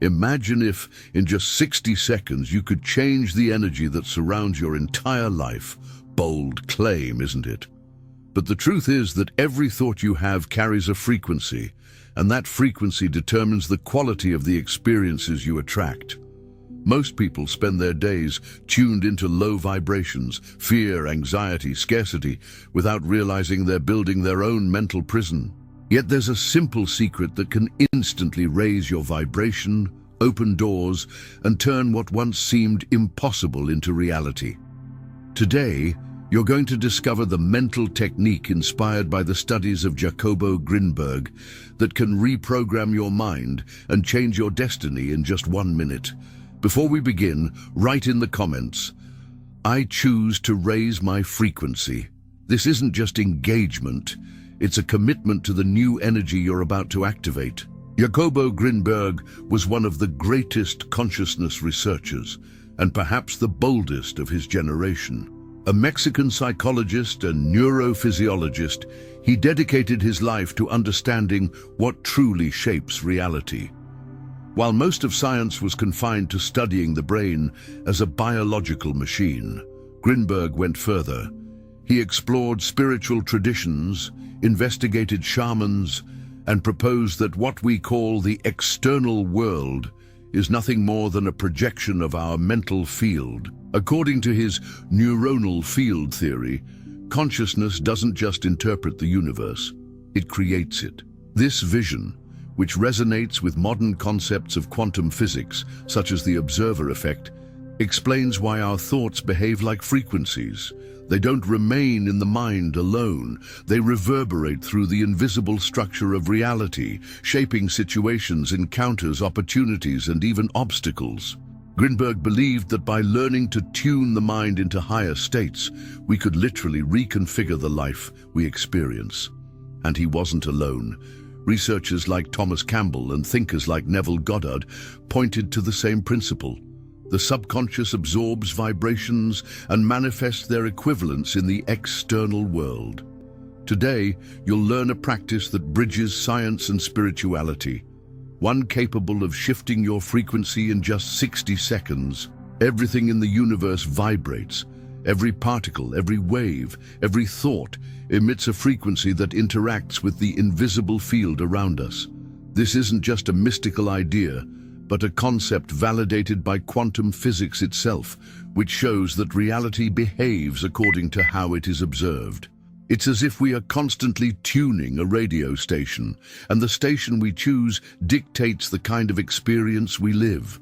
Imagine if, in just 60 seconds, you could change the energy that surrounds your entire life. Bold claim, isn't it? But the truth is that every thought you have carries a frequency, and that frequency determines the quality of the experiences you attract. Most people spend their days tuned into low vibrations, fear, anxiety, scarcity, without realizing they're building their own mental prison. Yet there's a simple secret that can instantly raise your vibration, open doors, and turn what once seemed impossible into reality. Today, you're going to discover the mental technique inspired by the studies of Jacobo Grinberg that can reprogram your mind and change your destiny in just 1 minute. Before we begin, write in the comments, "I choose to raise my frequency." This isn't just engagement, it's a commitment to the new energy you're about to activate. Jacobo Grinberg was one of the greatest consciousness researchers, and perhaps the boldest of his generation. A Mexican psychologist and neurophysiologist, he dedicated his life to understanding what truly shapes reality. While most of science was confined to studying the brain as a biological machine, Grinberg went further. He explored spiritual traditions, investigated shamans, and proposed that what we call the external world is nothing more than a projection of our mental field. According to his neuronal field theory, consciousness doesn't just interpret the universe, it creates it. This vision, which resonates with modern concepts of quantum physics, such as the observer effect, explains why our thoughts behave like frequencies. They don't remain in the mind alone. They reverberate through the invisible structure of reality, shaping situations, encounters, opportunities, and even obstacles. Grinberg believed that by learning to tune the mind into higher states, we could literally reconfigure the life we experience. And he wasn't alone. Researchers like Thomas Campbell and thinkers like Neville Goddard pointed to the same principle. The subconscious absorbs vibrations and manifests their equivalents in the external world. Today, you'll learn a practice that bridges science and spirituality, one capable of shifting your frequency in just 60 seconds. Everything in the universe vibrates. Every particle, every wave, every thought emits a frequency that interacts with the invisible field around us. This isn't just a mystical idea, but a concept validated by quantum physics itself, which shows that reality behaves according to how it is observed. It's as if we are constantly tuning a radio station, and the station we choose dictates the kind of experience we live.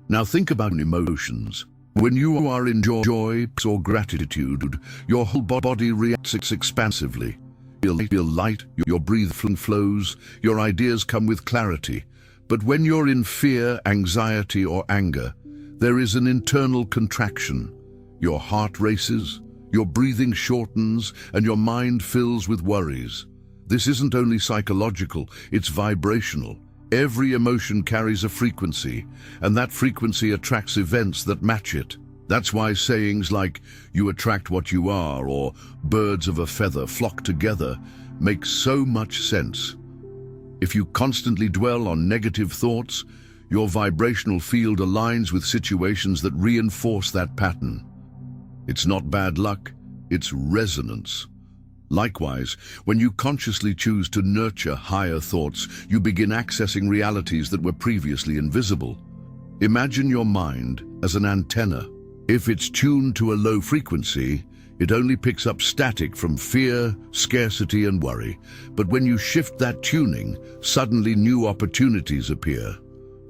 Now think about emotions. When you are in joy or gratitude, your whole body reacts expansively. You feel light, your breathing flows, your ideas come with clarity. But when you're in fear, anxiety, or anger, there is an internal contraction. Your heart races, your breathing shortens, and your mind fills with worries. This isn't only psychological, it's vibrational. Every emotion carries a frequency, and that frequency attracts events that match it. That's why sayings like, "you attract what you are," or "birds of a feather flock together," make so much sense. If you constantly dwell on negative thoughts, your vibrational field aligns with situations that reinforce that pattern. It's not bad luck, it's resonance. Likewise, when you consciously choose to nurture higher thoughts, you begin accessing realities that were previously invisible. Imagine your mind as an antenna. If it's tuned to a low frequency, it only picks up static from fear, scarcity, and worry. But when you shift that tuning, suddenly new opportunities appear.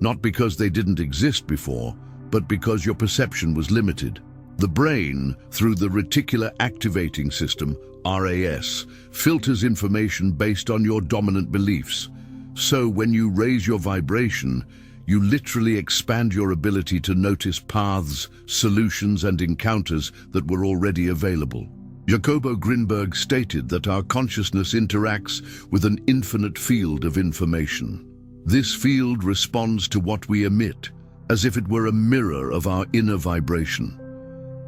Not because they didn't exist before, but because your perception was limited. The brain, through the reticular activating system, RAS, filters information based on your dominant beliefs. So when you raise your vibration, you literally expand your ability to notice paths, solutions, and encounters that were already available. Jacobo Grinberg stated that our consciousness interacts with an infinite field of information. This field responds to what we emit, as if it were a mirror of our inner vibration.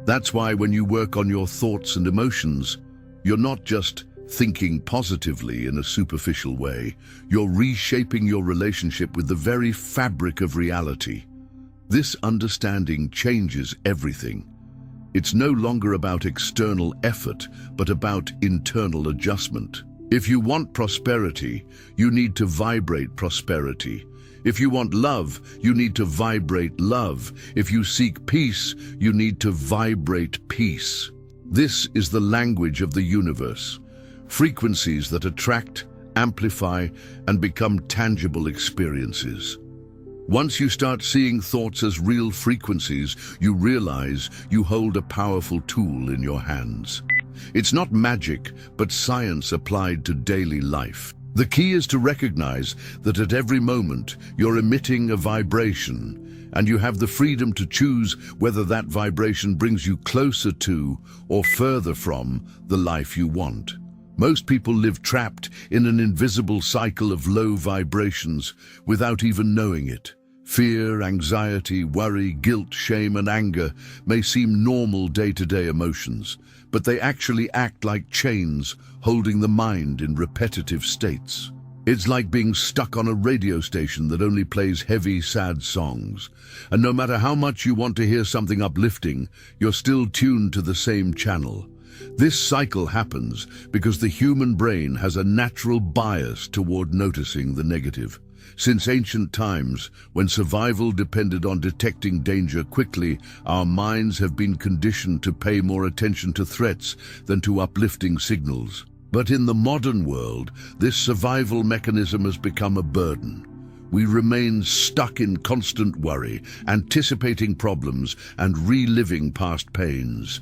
That's why when you work on your thoughts and emotions, you're not just thinking positively in a superficial way, you're reshaping your relationship with the very fabric of reality. This understanding changes everything. It's no longer about external effort, but about internal adjustment. If you want prosperity, you need to vibrate prosperity. If you want love, you need to vibrate love. If you seek peace, you need to vibrate peace. This is the language of the universe. Frequencies that attract, amplify, and become tangible experiences. Once you start seeing thoughts as real frequencies, you realize you hold a powerful tool in your hands. It's not magic, but science applied to daily life. The key is to recognize that at every moment you're emitting a vibration, and you have the freedom to choose whether that vibration brings you closer to or further from the life you want. Most people live trapped in an invisible cycle of low vibrations without even knowing it. Fear, anxiety, worry, guilt, shame, and anger may seem normal day-to-day emotions, but they actually act like chains holding the mind in repetitive states. It's like being stuck on a radio station that only plays heavy, sad songs. And no matter how much you want to hear something uplifting, you're still tuned to the same channel. This cycle happens because the human brain has a natural bias toward noticing the negative. Since ancient times, when survival depended on detecting danger quickly, our minds have been conditioned to pay more attention to threats than to uplifting signals. But in the modern world, this survival mechanism has become a burden. We remain stuck in constant worry, anticipating problems and reliving past pains.